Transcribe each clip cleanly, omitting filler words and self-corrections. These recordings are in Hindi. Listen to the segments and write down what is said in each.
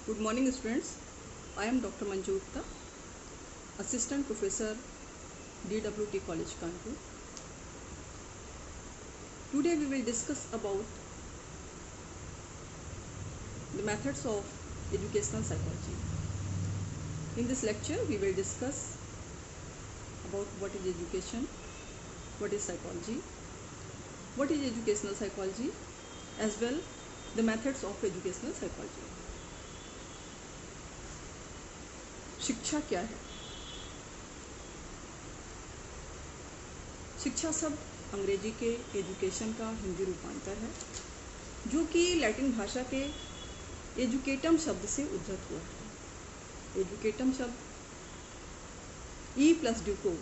Good morning, students. I am Dr. Manju Gupta, Assistant Professor, DWT College, Kanpur. Today we will discuss about the methods of educational psychology. In this lecture, we will discuss about what is education, what is psychology, what is educational psychology, as well the methods of educational psychology. शिक्षा क्या है? शिक्षा शब्द अंग्रेजी के एजुकेशन का हिंदी रूपांतर है, जो कि लैटिन भाषा के एजुकेटम शब्द से उद्धृत हुआ है। एजुकेटम शब्द ई प्लस ड्यूको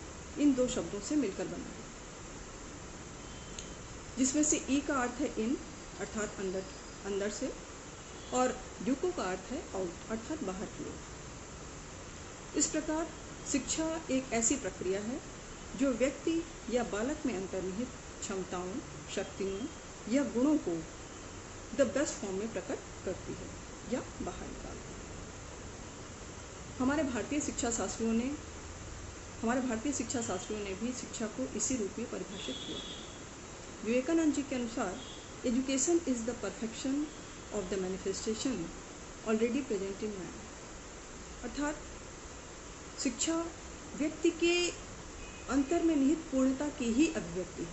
इन दो शब्दों से मिलकर बना है, जिसमें से ई का अर्थ है इन अर्थात अंदर से, और ड्यूको का अर्थ है आउट अर्थात बाहर की ओर। इस प्रकार शिक्षा एक ऐसी प्रक्रिया है जो व्यक्ति या बालक में अंतर्निहित क्षमताओं, शक्तियों या गुणों को द बेस्ट फॉर्म में प्रकट करती है या बाहर निकालती है। हमारे भारतीय शिक्षा शास्त्रियों ने भी शिक्षा को इसी रूप में परिभाषित किया है। विवेकानंद जी के अनुसार education is the perfection of the manifestation already present in man, अर्थात शिक्षा व्यक्ति के अंतर में निहित पूर्णता की ही अभिव्यक्ति है।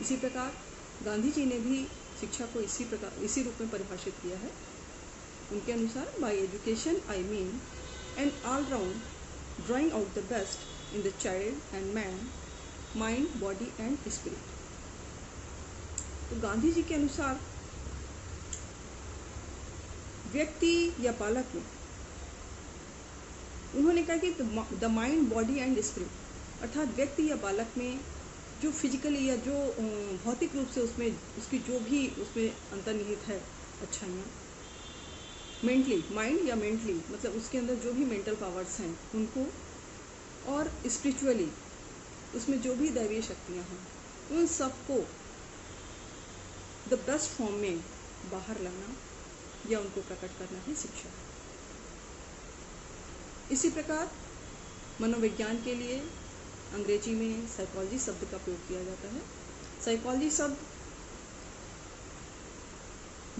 इसी प्रकार गांधी जी ने भी शिक्षा को इसी रूप में परिभाषित किया है। उनके अनुसार by education I mean an all round drawing out the best in the child and man, mind, body and spirit. तो गांधी जी के अनुसार व्यक्ति या बालक में उन्होंने कहा कि the mind, body and spirit, अर्थात व्यक्ति या बालक में जो फिजिकली या जो भौतिक रूप से उसमें उसकी जो भी उसमें अंतर्निहित है अच्छाइयाँ, मेंटली माइंड या मेंटली मतलब उसके अंदर जो भी मेंटल पावर्स हैं उनको, और स्पिरिचुअली उसमें जो भी दैवीय शक्तियाँ हैं उन सबको द बेस्ट फॉर्म में बाहर लाना या उनको प्रकट करना ही शिक्षा है। इसी प्रकार मनोविज्ञान के लिए अंग्रेजी में साइकोलॉजी शब्द का प्रयोग किया जाता है। साइकोलॉजी शब्द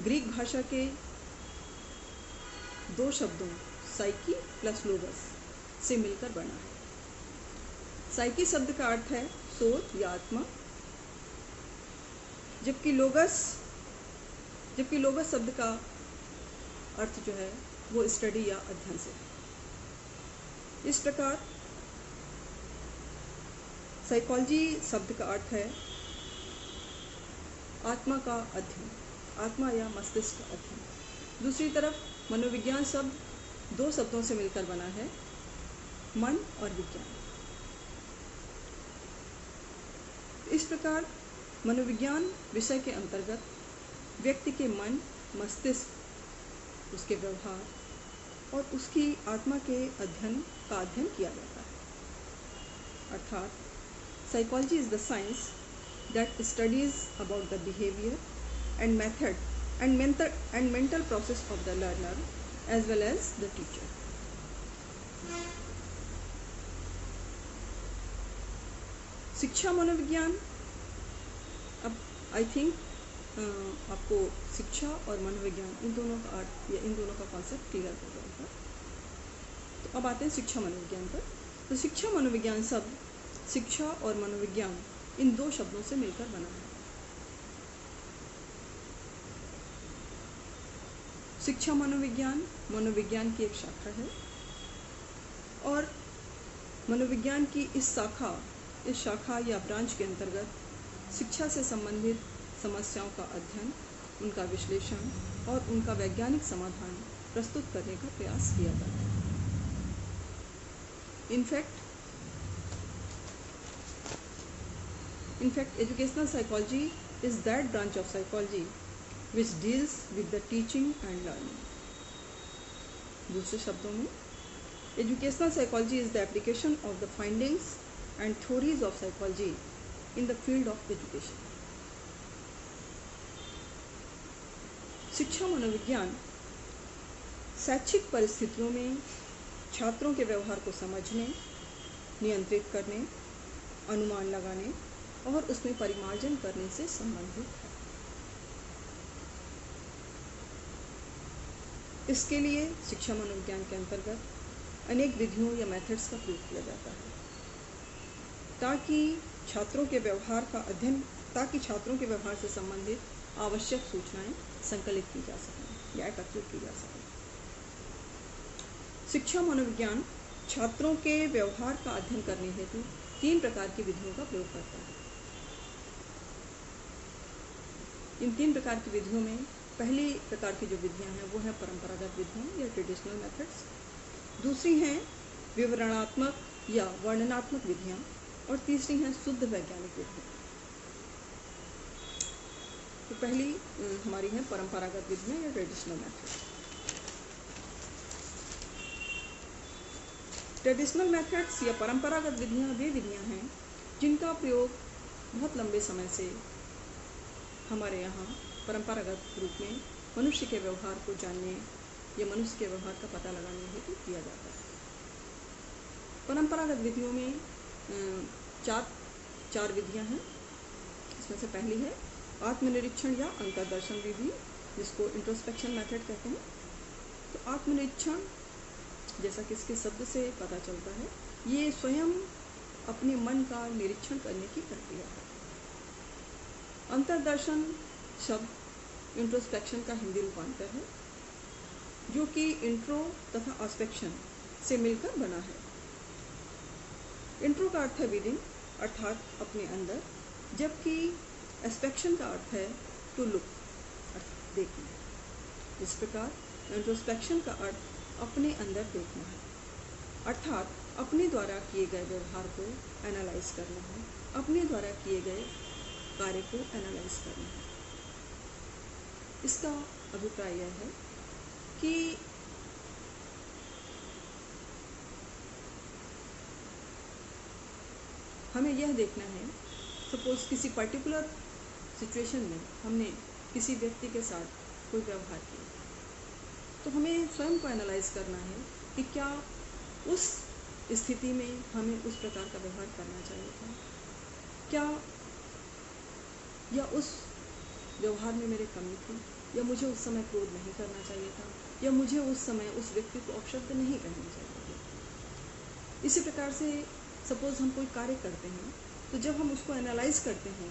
ग्रीक भाषा के दो शब्दों साइकी प्लस लोगस से मिलकर बना है। साइकी शब्द का अर्थ है सोच या आत्मा, जबकि लोगस शब्द का अर्थ जो है वो स्टडी या अध्ययन से है। इस प्रकार साइकोलॉजी शब्द का अर्थ है आत्मा का अध्ययन, आत्मा या मस्तिष्क का अध्ययन। दूसरी तरफ मनोविज्ञान शब्द दो शब्दों से मिलकर बना है, मन और विज्ञान। इस प्रकार मनोविज्ञान विषय के अंतर्गत व्यक्ति के मन, मस्तिष्क, उसके व्यवहार और उसकी आत्मा के अध्ययन किया जाता है। अर्थात psychology is the science that studies about the behaviour and method and mental process of the learner as well as the teacher. शिक्षा मनोविज्ञान, अब आई थिंक आपको शिक्षा और मनोविज्ञान इन दोनों का अर्थ या इन दोनों का कॉन्सेप्ट क्लियर हो जाएगा। तो अब आते हैं शिक्षा मनोविज्ञान पर। तो शिक्षा मनोविज्ञान शब्द शिक्षा और मनोविज्ञान इन दो शब्दों से मिलकर बना है। शिक्षा मनोविज्ञान की एक शाखा है, और मनोविज्ञान की इस शाखा या ब्रांच के अंतर्गत शिक्षा से संबंधित समस्याओं का अध्ययन, उनका विश्लेषण और उनका वैज्ञानिक समाधान प्रस्तुत करने का प्रयास किया जाता है। In fact, educational psychology is that branch of psychology which deals with the teaching and learning. दूसरे शब्दों में, educational psychology is the application of the findings and theories of psychology in the field of education. शिक्षा मनोविज्ञान शैक्षिक परिस्थितियों में छात्रों के व्यवहार को समझने, नियंत्रित करने, अनुमान लगाने और उसमें परिमार्जन करने से संबंधित है। इसके लिए शिक्षा मनोविज्ञान के अंतर्गत अनेक विधियों या मेथड्स का प्रयोग किया जाता है ताकि छात्रों के व्यवहार से संबंधित आवश्यक सूचनाएं संकलित की जा सकें या एकत्रित की जा सकें। शिक्षा मनोविज्ञान छात्रों के व्यवहार का अध्ययन करने हेतु 3 प्रकार की विधियों का प्रयोग करता है। इन 3 प्रकार की विधियों में पहली प्रकार की जो विधियां हैं वो हैं परंपरागत विधियां या ट्रेडिशनल मेथड्स, दूसरी हैं विवरणात्मक या वर्णनात्मक विधियां और तीसरी हैं शुद्ध वैज्ञानिक विधियां। तो पहली हमारी है परंपरागत विधियां या ट्रेडिशनल मेथड्स। ट्रेडिशनल मेथड्स या परंपरागत विधियां वे विधियां हैं जिनका प्रयोग बहुत लंबे समय से हमारे यहाँ परंपरागत रूप में मनुष्य के व्यवहार को जानने या मनुष्य के व्यवहार का पता लगाने हेतु किया जाता है। परंपरागत विधियों में चार विधियां हैं। इसमें से पहली है आत्मनिरीक्षण या अंतर्दर्शन विधि, जिसको इंट्रोस्पेक्शन मेथड कहते हैं। तो आत्मनिरीक्षण, जैसा कि इसके शब्द से पता चलता है, ये स्वयं अपने मन का निरीक्षण करने की प्रक्रिया है। अंतर्दर्शन शब्द इंट्रोस्पेक्शन का हिंदी रूपांतर है, जो कि इंट्रो तथा ऑस्पेक्शन से मिलकर बना है। इंट्रो का अर्थ है विदिन, अर्थात अपने अंदर, जबकि एस्पेक्शन का अर्थ है टू लुक, अर्थात देखना। इस प्रकार इंट्रोस्पेक्शन का अर्थ अपने अंदर देखना है, अर्थात अपने द्वारा किए गए व्यवहार को एनालाइज करना है, अपने द्वारा किए गए कार्य को एनालाइज करना है। इसका अभिप्राय यह है कि हमें यह देखना है, सपोज किसी पर्टिकुलर सिचुएशन में हमने किसी व्यक्ति के साथ कोई व्यवहार किया, तो हमें स्वयं को एनालाइज करना है कि क्या उस स्थिति में हमें उस प्रकार का व्यवहार करना चाहिए था, क्या या उस व्यवहार में मेरे कमी थी, या मुझे उस समय क्रोध नहीं करना चाहिए था, या मुझे उस समय उस व्यक्ति को अपशब्द नहीं कहना चाहिए था। इसी प्रकार से सपोज हम कोई कार्य करते हैं, तो जब हम उसको एनालाइज करते हैं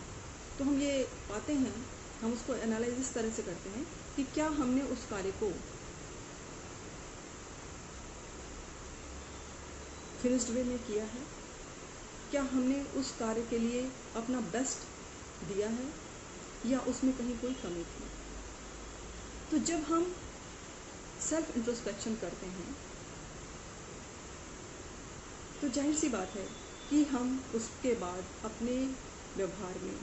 तो हम ये पाते हैं, हम उसको एनालाइज इस तरह से करते हैं कि क्या हमने उस कार्य को फिनिश्ड वे में किया है, क्या हमने उस कार्य के लिए अपना बेस्ट दिया है, या उसमें कहीं कोई कमी थी। तो जब हम सेल्फ इंट्रोस्पेक्शन करते हैं तो जाहिर सी बात है कि हम उसके बाद अपने व्यवहार में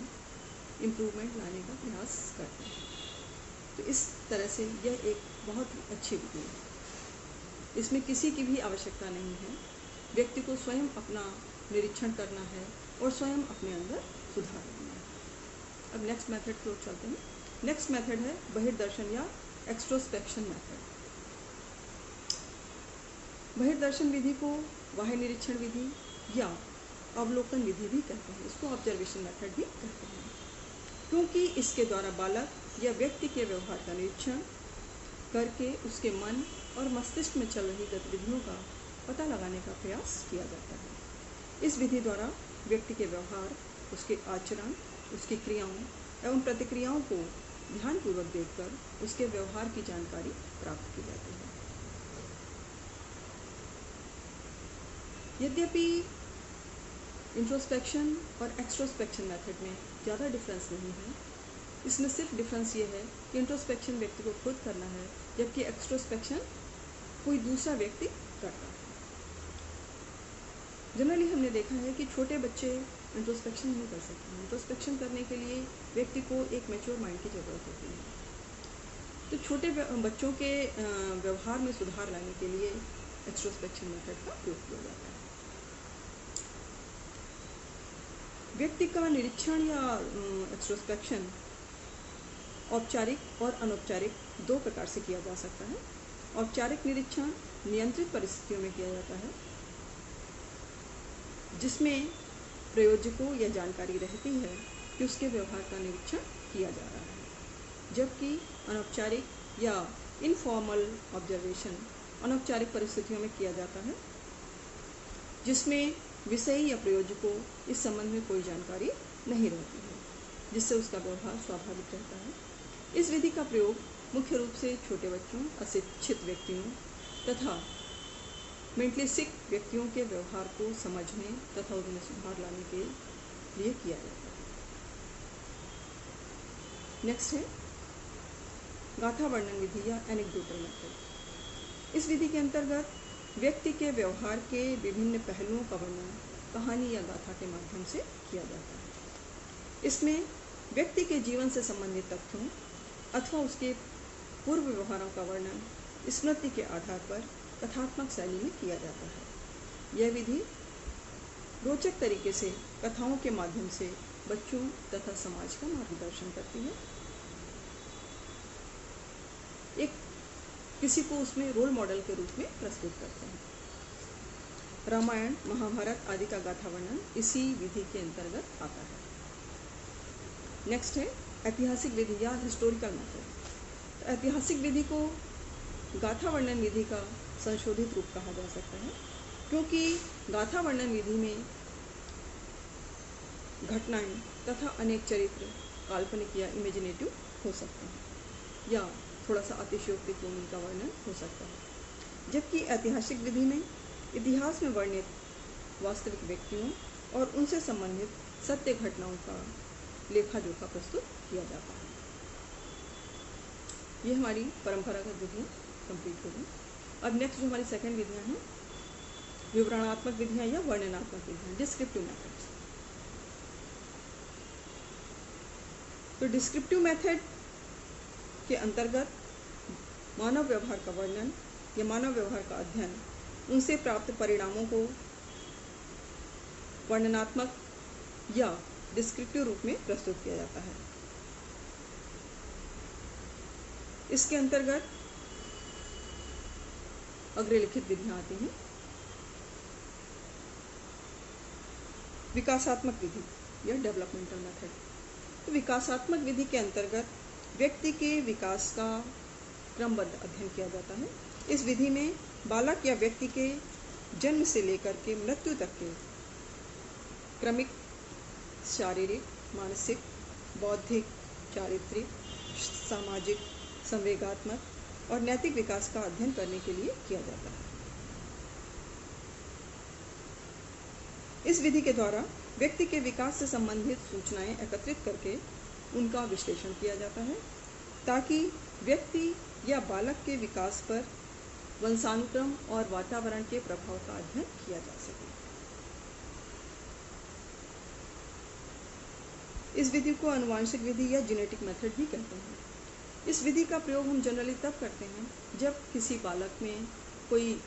इम्प्रूवमेंट लाने का प्रयास करते हैं। तो इस तरह से यह एक बहुत ही अच्छी विधि है। इसमें किसी की भी आवश्यकता नहीं है, व्यक्ति को स्वयं अपना निरीक्षण करना है और स्वयं अपने अंदर सुधार करना है। अब नेक्स्ट मेथड की ओर चलते हैं। नेक्स्ट मेथड है बहिर्दर्शन या एक्सट्रोस्पेक्शन मेथड। बहिर्दर्शन विधि को बाह्य निरीक्षण विधि या अवलोकन विधि भी कहते हैं, इसको ऑब्जर्वेशन मेथड भी कहते हैं, क्योंकि इसके द्वारा बालक या व्यक्ति के व्यवहार का निरीक्षण करके उसके मन और मस्तिष्क में चल रही गतिविधियों का पता लगाने का प्रयास किया जाता है। इस विधि द्वारा व्यक्ति के व्यवहार, उसके आचरण, उसकी क्रियाओं एवं प्रतिक्रियाओं को ध्यानपूर्वक देखकर उसके व्यवहार की जानकारी प्राप्त की जाती है। यद्यपि इंट्रोस्पेक्शन और एक्सट्रोस्पेक्शन मेथड में ज़्यादा डिफरेंस नहीं है, इसमें सिर्फ डिफरेंस ये है कि इंट्रोस्पेक्शन व्यक्ति को खुद करना है, जबकि एक्सट्रोस्पेक्शन कोई दूसरा व्यक्ति करता है। जनरली हमने देखा है कि छोटे बच्चे इंट्रोस्पेक्शन नहीं कर सकते। इंट्रोस्पेक्शन करने के लिए व्यक्ति को एक मैच्योर माइंड की ज़रूरत होती है। तो छोटे बच्चों के व्यवहार में सुधार लाने के लिए एक्सट्रोस्पेक्शन मेथड का उपयोग किया जाता है। व्यक्ति का निरीक्षण या एक्सट्रोस्पेक्शन औपचारिक और अनौपचारिक 2 प्रकार से किया जा सकता है। औपचारिक निरीक्षण नियंत्रित परिस्थितियों में किया जाता है, जिसमें प्रयोजकों या जानकारी रहती है कि उसके व्यवहार का निरीक्षण किया जा रहा है, जबकि अनौपचारिक या इनफॉर्मल ऑब्जर्वेशन अनौपचारिक परिस्थितियों में किया जाता है, जिसमें विषयी या प्रयोजकों इस संबंध में कोई जानकारी नहीं रहती है, जिससे उसका व्यवहार स्वाभाविक रहता है। इस विधि का प्रयोग मुख्य रूप से छोटे बच्चों, अशिक्षित व्यक्तियों तथा मेंटली सिक व्यक्तियों के व्यवहार को समझने तथा उनमें सुधार लाने के लिए किया जाता है। नेक्स्ट है गाथा वर्णन विधि या एनेक्डोटल मेथड। इस विधि के अंतर्गत व्यक्ति के व्यवहार के विभिन्न पहलुओं का वर्णन कहानी या गाथा के माध्यम से किया जाता है। इसमें व्यक्ति के जीवन से संबंधित तथ्यों अथवा उसके पूर्व व्यवहारों का वर्णन स्मृति के आधार पर कथात्मक शैली में किया जाता है। यह विधि रोचक तरीके से कथाओं के माध्यम से बच्चों तथा समाज का मार्गदर्शन करती है। एक किसी को उसमें रोल मॉडल के रूप में प्रस्तुत करते हैं। रामायण, महाभारत आदि का गाथा वर्णन इसी विधि के अंतर्गत आता है। नेक्स्ट है ऐतिहासिक विधि या हिस्टोरिकल मेथड। ऐतिहासिक विधि को गाथा वर्णन विधि का संशोधित रूप कहा जा सकता है, क्योंकि गाथा वर्णन विधि में घटनाएं तथा अनेक चरित्र काल्पनिक या इमेजिनेटिव हो सकते हैं या थोड़ा सा अतिशयोक्तिपूर्ण इनका वर्णन हो सकता है, जबकि ऐतिहासिक विधि में इतिहास में वर्णित वास्तविक व्यक्तियों और उनसे संबंधित सत्य घटनाओं का लेखा जोखा प्रस्तुत किया जाता है। ये हमारी परंपरागत विधियाँ कंप्लीट हो गई। अब नेक्स्ट जो हमारी सेकंड विधियाँ हैं, विवरणात्मक विधियाँ या वर्णनात्मक विधियाँ, डिस्क्रिप्टिव मेथड्स। तो डिस्क्रिप्टिव मेथड के अंतर्गत मानव व्यवहार का वर्णन या मानव व्यवहार का अध्ययन, उनसे प्राप्त परिणामों को वर्णनात्मक या डिस्क्रिप्टिव रूप में प्रस्तुत किया जाता है। इसके अंतर्गत अग्रलिखित विधियां आती हैं। विकासात्मक विधि या डेवलपमेंटल मेथड। तो विकासात्मक विधि के अंतर्गत व्यक्ति के विकास का क्रमबद्ध अध्ययन किया जाता है। इस विधि में बालक या व्यक्ति के जन्म से लेकर के मृत्यु तक के क्रमिक शारीरिक, मानसिक, बौद्धिक, चारित्रिक, सामाजिक, संवेगात्मक और नैतिक विकास का अध्ययन करने के लिए किया जाता है। इस विधि के द्वारा व्यक्ति के विकास से संबंधित सूचनाएं एकत्रित करके उनका विश्लेषण किया जाता है, ताकि व्यक्ति या बालक के विकास पर वंशानुक्रम और वातावरण के प्रभाव का अध्ययन किया जा सके। इस विधि को आनुवांशिक विधि या जेनेटिक मेथड भी कहते हैं। इस विधि का प्रयोग हम जनरली तब करते हैं जब किसी बालक में कोई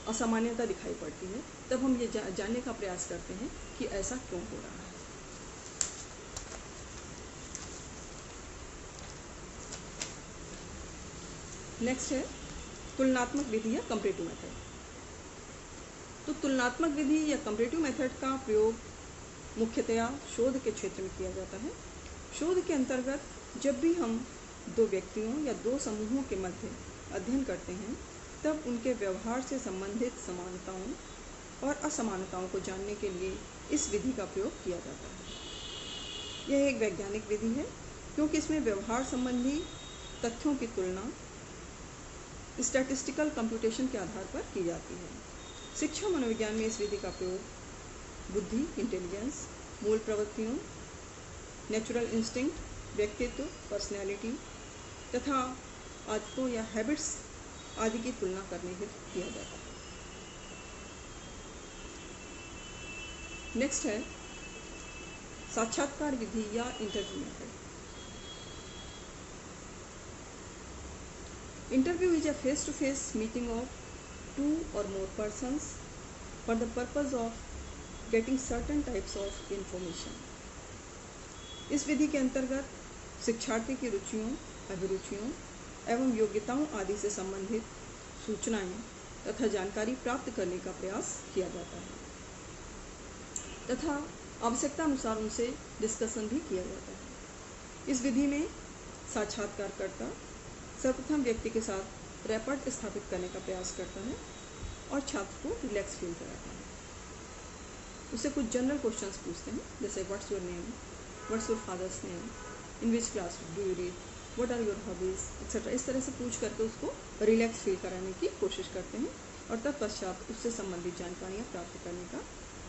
असामान्यता दिखाई पड़ती है, तब हम ये जानने का प्रयास करते हैं कि ऐसा क्यों हो रहा है। नेक्स्ट है तुलनात्मक विधि या कंपैरेटिव मेथड। तो तुलनात्मक विधि या कंपैरेटिव मेथड का प्रयोग मुख्यतया शोध के क्षेत्र में किया जाता है। शोध के अंतर्गत जब भी हम दो व्यक्तियों या दो समूहों के मध्य अध्ययन करते हैं, तब उनके व्यवहार से संबंधित समानताओं और असमानताओं को जानने के लिए इस विधि का प्रयोग किया जाता है। यह एक वैज्ञानिक विधि है, क्योंकि इसमें व्यवहार संबंधी तथ्यों की तुलना स्टैटिस्टिकल कंप्यूटेशन के आधार पर की जाती है। शिक्षा मनोविज्ञान में इस विधि का प्रयोग बुद्धि, इंटेलिजेंस, मूल प्रवृत्तियों, नेचुरल इंस्टिंक्ट, व्यक्तित्व, पर्सनैलिटी तथा आदतों या हैबिट्स आदि की तुलना करने हेतु किया जाता है। नेक्स्ट है साक्षात्कार विधि या interview method. Interview is a face-to-face meeting of two or more persons for the purpose of getting certain types of information. इस विधि के अंतर्गत शिक्षार्थी की रुचियों अभिरुचियों एवं योग्यताओं आदि से संबंधित सूचनाएं तथा जानकारी प्राप्त करने का प्रयास किया जाता है तथा आवश्यकता अनुसार उनसे डिस्कशन भी किया जाता है। इस विधि में साक्षात्कारकर्ता सर्वप्रथम व्यक्ति के साथ रैपर्ट स्थापित करने का प्रयास करता है और छात्र को रिलैक्स फील कराता है। उससे कुछ जनरल क्वेश्चंस पूछते हैं, जैसे what's your name, what's your father's name, in which class do you read, what are your hobbies etcetera. इस तरह से पूछ करके उसको रिलैक्स फील कराने की कोशिश करते हैं और तत्पश्चात उससे संबंधित जानकारियाँ प्राप्त करने का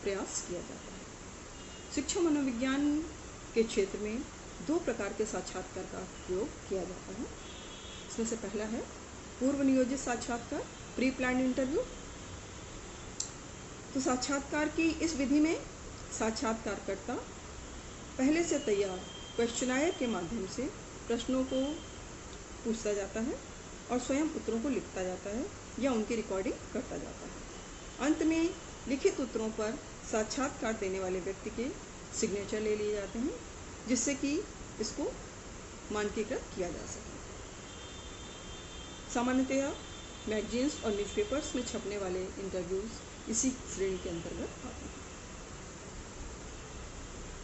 प्रयास किया जाता है। शिक्षा मनोविज्ञान के क्षेत्र में 2 प्रकार के साक्षात्कार का प्रयोग किया जाता है। इसमें से पहला है पूर्व नियोजित साक्षात्कार, प्री प्लान्ड इंटरव्यू। तो साक्षात्कार की इस विधि में साक्षात्कारकर्ता पहले से तैयार क्वेश्चनायर के माध्यम से प्रश्नों को पूछता जाता है और स्वयं उत्तरों को लिखता जाता है या उनकी रिकॉर्डिंग करता जाता है। अंत में लिखित उत्तरों पर साक्षात्कार देने वाले व्यक्ति के सिग्नेचर ले लिए जाते हैं, जिससे कि इसको मानकीकृत किया जा सके। सामान्यतया मैगजीन्स और न्यूज़पेपर्स में छपने वाले इंटरव्यूज़ इसी श्रेणी के अंतर्गत आते हैं।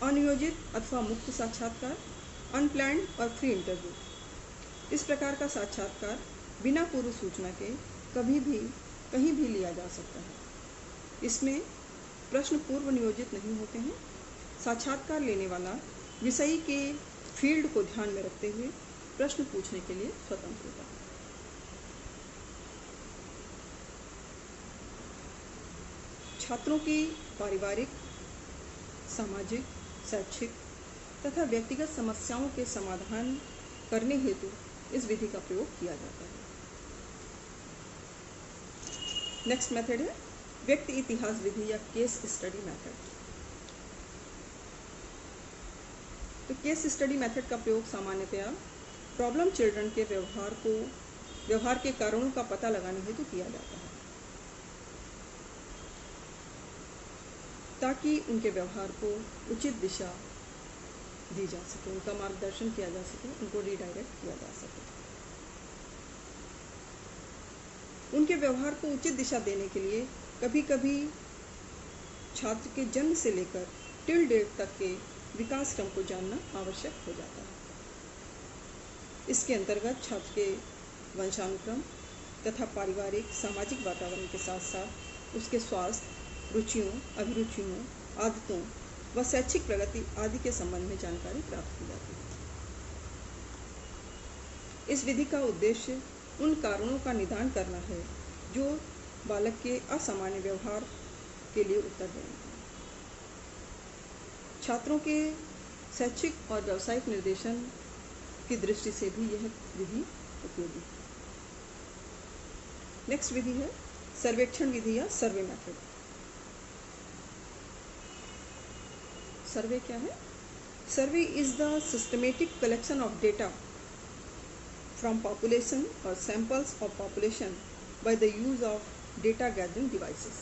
अनियोजित अथवा मुक्त साक्षात्कार, अनप्लैन्ड और फ्री इंटरव्यू। इस प्रकार का साक्षात्कार बिना पूर्व सूचना के कभी भी कहीं भी लिया जा सकता है। इसमें प्रश्न पूर्व नियोजित नहीं होते हैं। साक्षात्कार लेने वाला विषय के फील्ड को ध्यान में रखते हुए प्रश्न पूछने के लिए स्वतंत्र होता है। छात्रों की पारिवारिक, सामाजिक, शैक्षिक तथा व्यक्तिगत समस्याओं के समाधान करने हेतु इस विधि का प्रयोग किया जाता है। नेक्स्ट मेथड है व्यक्ति इतिहास विधि या केस स्टडी मेथड। तो केस स्टडी मेथड का प्रयोग सामान्यतया प्रॉब्लम चिल्ड्रन के व्यवहार के कारणों का पता लगाने हेतु किया जाता है, ताकि उनके व्यवहार को उचित दिशा दी जा सके, उनका मार्गदर्शन किया जा सके, उनको रिडायरेक्ट किया जा सके। उनके व्यवहार को उचित दिशा देने के लिए कभी कभी छात्र के जन्म से लेकर टिल डेट तक के विकास क्रम को जानना आवश्यक हो जाता है। इसके अंतर्गत छात्र के वंशानुक्रम तथा पारिवारिक सामाजिक वातावरण के साथ साथ उसके स्वास्थ्य, रुचियों, अभिरुचियों, आदतों व शैक्षिक प्रगति आदि के संबंध में जानकारी प्राप्त की जाती है। इस विधि का उद्देश्य उन कारणों का निदान करना है जो बालक के असामान्य व्यवहार के लिए उत्तरदायी हैं। छात्रों के शैक्षिक और व्यावसायिक निर्देशन की दृष्टि से भी यह विधि उपयोगी है। नेक्स्ट विधि है सर्वेक्षण विधि या सर्वे मेथड। सर्वे क्या है? सर्वे is the systematic collection of data from population or samples of population by the use of data gathering devices.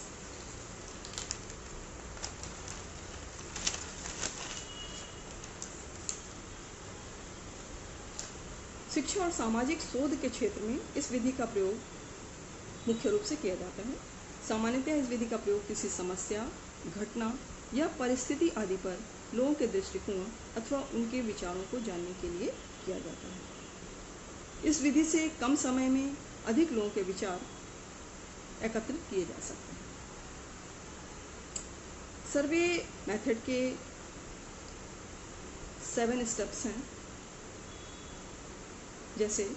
शिक्षा और सामाजिक शोध के क्षेत्र में इस विधि का प्रयोग मुख्य रूप से किया जाता है। सामान्यतः इस विधि का प्रयोग किसी समस्या, घटना या परिस्थिति आदि पर लोगों के दृष्टिकोण अथवा उनके विचारों को जानने के लिए किया जाता है। इस विधि से कम समय में अधिक लोगों के विचार एकत्रित किए जा सकते हैं। सर्वे मेथड के 7 स्टेप्स हैं, जैसे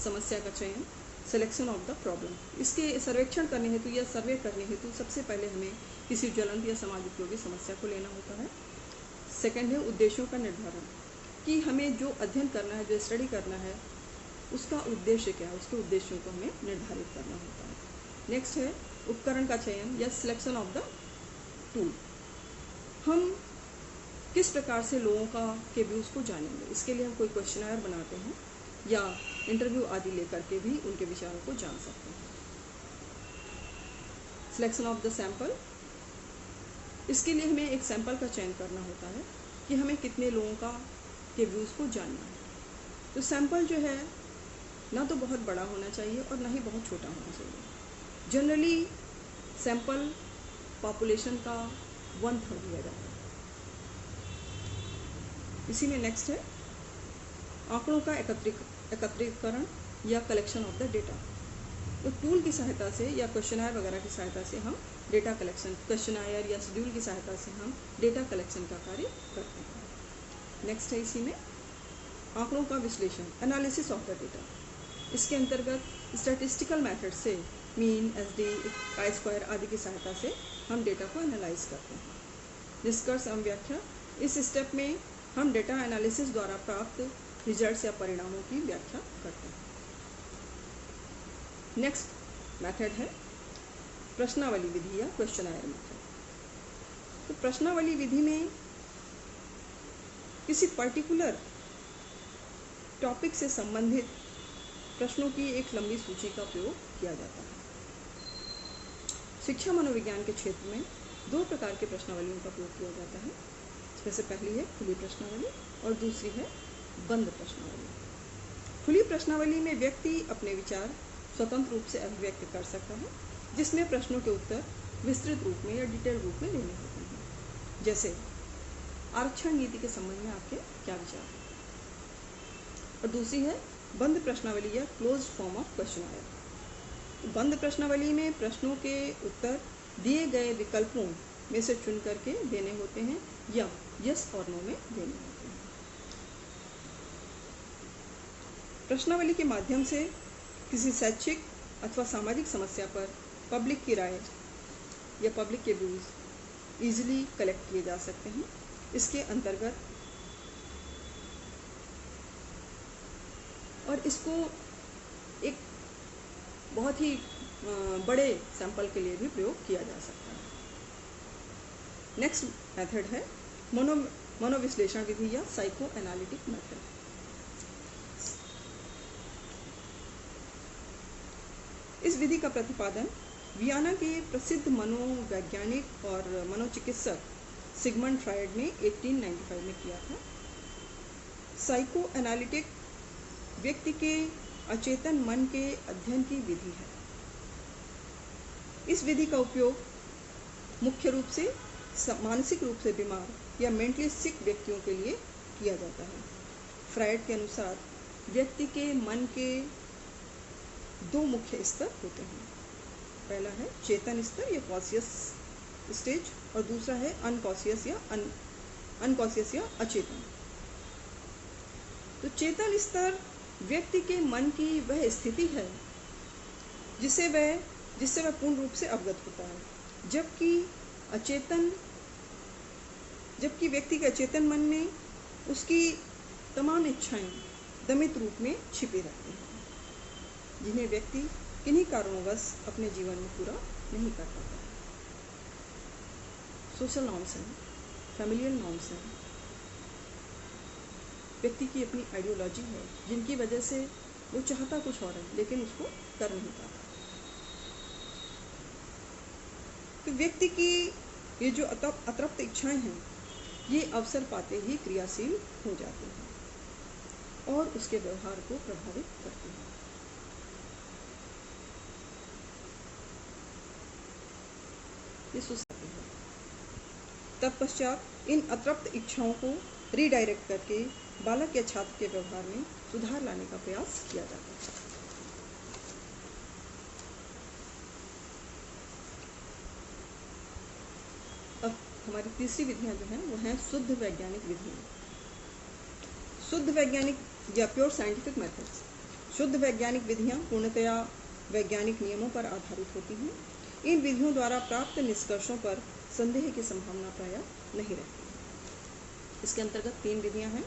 समस्या का चयन, सिलेक्शन ऑफ द प्रॉब्लम। इसके सर्वेक्षण करने हेतु या सर्वे करने हेतु सबसे पहले हमें किसी ज्वलंत या समाज उपयोगी समस्या को लेना होता है। सेकंड है उद्देश्यों का निर्धारण, कि हमें जो अध्ययन करना है, जो स्टडी करना है, उसका उद्देश्य क्या है, उसके उद्देश्यों को हमें निर्धारित करना होता है। नेक्स्ट है उपकरण का चयन या सिलेक्शन ऑफ द टूल। हम किस प्रकार से लोगों के व्यूज़ को जानेंगे, इसके लिए हम कोई क्वेश्चनर बनाते हैं या इंटरव्यू आदि लेकर के भी उनके विचारों को जान सकते हैं। सिलेक्शन ऑफ द सैंपल, इसके लिए हमें एक सैंपल का चयन करना होता है कि हमें कितने लोगों के व्यूज़ को जानना है। तो सैंपल जो है ना तो बहुत बड़ा होना चाहिए और ना ही बहुत छोटा होना चाहिए। जनरली सैंपल पॉपुलेशन का 1/3 लिया जाता है। इसी में नेक्स्ट है आंकड़ों का एकत्रीकरण या कलेक्शन ऑफ द डेटा। तो टूल की सहायता से या क्वेश्चनायर वगैरह की सहायता से हम डेटा कलेक्शन, क्वेश्चनायर या शेड्यूल की सहायता से हम डेटा कलेक्शन का कार्य करते हैं। नेक्स्ट है इसी में आंकड़ों का विश्लेषण, एनालिसिस ऑफ द डेटा। इसके अंतर्गत स्टैटिस्टिकल मेथड से मीन, एसडी, काई स्क्वायर आदि की सहायता से हम डेटा को एनालाइज करते हैं। निष्कर्ष एवं व्याख्या, इस स्टेप में हम डेटा एनालिसिस द्वारा प्राप्त रिजल्ट्स या परिणामों की व्याख्या करते हैं। नेक्स्ट मेथड है प्रश्नावली विधि या क्वेश्चनायर मेथड। तो प्रश्नावली विधि में किसी पर्टिकुलर टॉपिक से संबंधित प्रश्नों की एक लंबी सूची का प्रयोग किया जाता है। शिक्षा मनोविज्ञान के क्षेत्र में 2 प्रकार के प्रश्नावलियों का प्रयोग किया जाता है। जैसे पहली है खुली प्रश्नावली और दूसरी है बंद प्रश्नावली। खुली प्रश्नावली में व्यक्ति अपने विचार स्वतंत्र रूप से अभिव्यक्त कर सकता है, जिसमें प्रश्नों के उत्तर विस्तृत रूप में या डिटेल रूप में देने होते हैं। जैसे आरक्षण नीति के संबंध में आपके क्या विचार हैं। और दूसरी है बंद प्रश्नावली या क्लोज्ड फॉर्म ऑफ क्वेश्चनायर। बंद प्रश्नावली में प्रश्नों के उत्तर दिए गए विकल्पों में से चुन करके देने होते हैं या यस और नो में देने होते हैं। प्रश्नावली के माध्यम से किसी शैक्षिक अथवा सामाजिक समस्या पर पब्लिक की राय या पब्लिक के व्यूज इजीली कलेक्ट किए जा सकते हैं। इसके अंतर्गत और इसको एक बहुत ही बड़े सैंपल के लिए भी प्रयोग किया जा सकता है। नेक्स्ट मेथड है मनोविश्लेषण विधि या साइको एनालिटिक मेथड। इस विधि का प्रतिपादन वियना के प्रसिद्ध मनोवैज्ञानिक और मनोचिकित्सक सिगमंड फ्रायड ने 1895 में किया था। साइको एनालिटिक व्यक्ति के अचेतन मन के अध्ययन की विधि है। इस विधि का उपयोग मुख्य रूप से मानसिक रूप से बीमार या मेंटली सिक व्यक्तियों के लिए किया जाता है। फ्रायड के अनुसार व्यक्ति के मन के 2 मुख्य स्तर होते हैं। पहला है चेतन स्तर या कॉन्शियस स्टेज और दूसरा है अनकॉन्शियस या अचेतन। तो चेतन स्तर व्यक्ति के मन की वह स्थिति है जिससे वह पूर्ण रूप से अवगत होता है, जबकि व्यक्ति के अचेतन मन में उसकी तमाम इच्छाएं दमित रूप में छिपी रहती हैं, जिन्हें व्यक्ति किन्हीं कारणवश अपने जीवन में पूरा नहीं कर पाता। सोशल नॉर्म्स हैं, फैमिलियल नॉर्म्स हैं, व्यक्ति की अपनी आइडियोलॉजी है जिनकी वजह से वो चाहता कुछ और है लेकिन उसको कर नहीं पाता। तो व्यक्ति की ये जो अतृप्त इच्छाएं हैं ये अवसर पाते ही क्रियाशील हो जाती हैं और उसके व्यवहार को प्रभावित करती हैं। ये सुस्ती है। तत्पश्चात इन अतृप्त इच्छाओं को रीडायरेक्ट करके बालक या छात्र के व्यवहार में सुधार लाने का प्रयास किया जाता है। अब हमारी तीसरी विधियां जो हैं वो हैं शुद्ध वैज्ञानिक विधियां। शुद्ध वैज्ञानिक या प्योर साइंटिफिक मेथड्स। शुद्ध वैज्ञानिक विधियां पूर्णतया वैज्ञानिक नियमों पर आधारित होती हैं। इन विधियों द्वारा प्राप्त निष्कर्षों पर संदेह की संभावना प्रायः नहीं रहती। इसके अंतर्गत 3 विधियां हैं।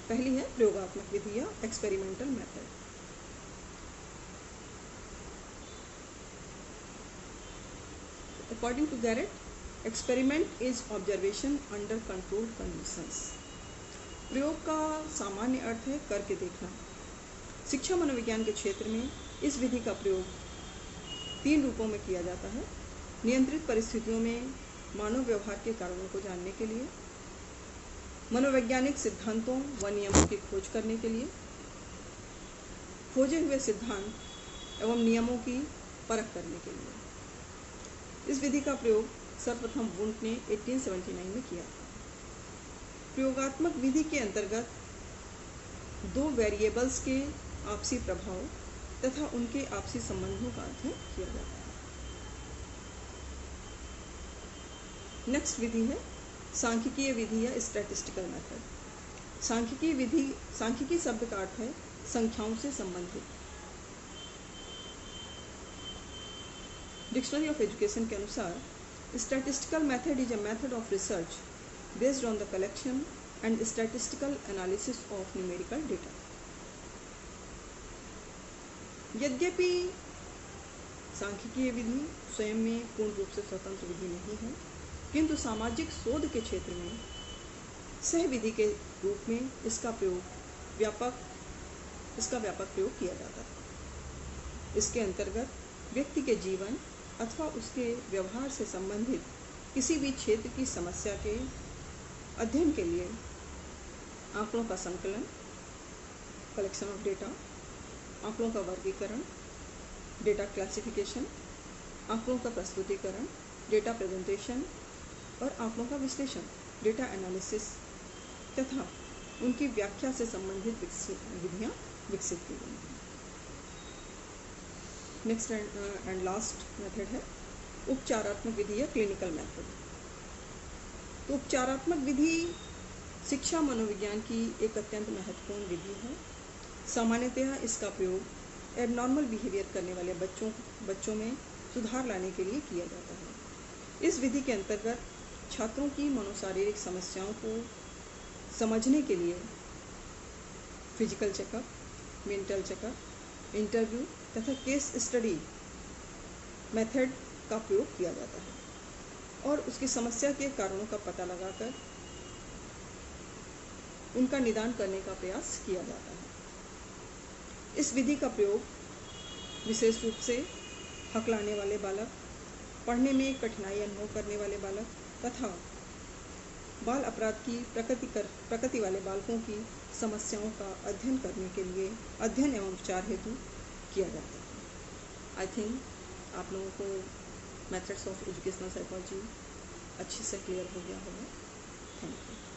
पहली है प्रयोगात्मक विधि या experimental method. According to Garrett, experiment is observation under controlled conditions. प्रयोग का सामान्य अर्थ है करके देखना। शिक्षा मनोविज्ञान के क्षेत्र में इस विधि का प्रयोग 3 रूपों में किया जाता है। नियंत्रित परिस्थितियों में मानव व्यवहार के कारणों को जानने के लिए, मनोवैज्ञानिक सिद्धांतों व नियमों की खोज करने के लिए खोजे हुए सिद्धांत एवं नियमों की परख करने के लिए। इस विधि का प्रयोग सर्वप्रथम वुंट ने 1879 में किया था। प्रयोगात्मक विधि के अंतर्गत दो वेरिएबल्स के आपसी प्रभाव तथा उनके आपसी संबंधों का अध्ययन किया जाता है। नेक्स्ट विधि है सांख्यिकीय विधि या स्टैटिस्टिकल मेथड। सांख्यिकी शब्द का अर्थ है संख्याओं से संबंधित। डिक्शनरी ऑफ एजुकेशन के अनुसार statistical method is a method of research based on the collection and statistical analysis of numerical data. यद्यपि सांख्यिकीय विधि स्वयं में पूर्ण रूप से स्वतंत्र विधि नहीं है, किंतु सामाजिक शोध के क्षेत्र में सह विधि के रूप में इसका व्यापक प्रयोग किया जाता है। इसके अंतर्गत व्यक्ति के जीवन अथवा उसके व्यवहार से संबंधित किसी भी क्षेत्र की समस्या के अध्ययन के लिए आंकड़ों का संकलन, कलेक्शन ऑफ डेटा, आंकड़ों का वर्गीकरण, डेटा क्लासिफिकेशन, आंकड़ों का प्रस्तुतिकरण, डेटा प्रेजेंटेशन और आंकड़ों का विश्लेषण, डेटा एनालिसिस तथा उनकी व्याख्या से संबंधित विधियां विकसित की गई हैं। नेक्स्ट एंड लास्ट मेथड है उपचारात्मक विधि या क्लिनिकल मेथड। तो उपचारात्मक विधि शिक्षा मनोविज्ञान की एक अत्यंत महत्वपूर्ण विधि है। सामान्यतः इसका प्रयोग एबनॉर्मल बिहेवियर करने वाले बच्चों में सुधार लाने के लिए किया जाता है। इस विधि के अंतर्गत छात्रों की मनोशारीरिक समस्याओं को समझने के लिए physical checkup, mental checkup, interview तथा केस स्टडी मेथड का प्रयोग किया जाता है और उसकी समस्या के कारणों का पता लगाकर उनका निदान करने का प्रयास किया जाता है। इस विधि का प्रयोग विशेष रूप से हकलाने वाले बालक, पढ़ने में कठिनाई अनुभव करने वाले बालक तथा बाल अपराध की प्रकृति वाले बालकों की समस्याओं का अध्ययन करने के लिए अध्ययन एवं उपचार हेतु किया जाता है। आई थिंक आप लोगों को मेथड्स ऑफ एजुकेशनल साइकोलॉजी अच्छे से क्लियर हो गया होगा। Thank you.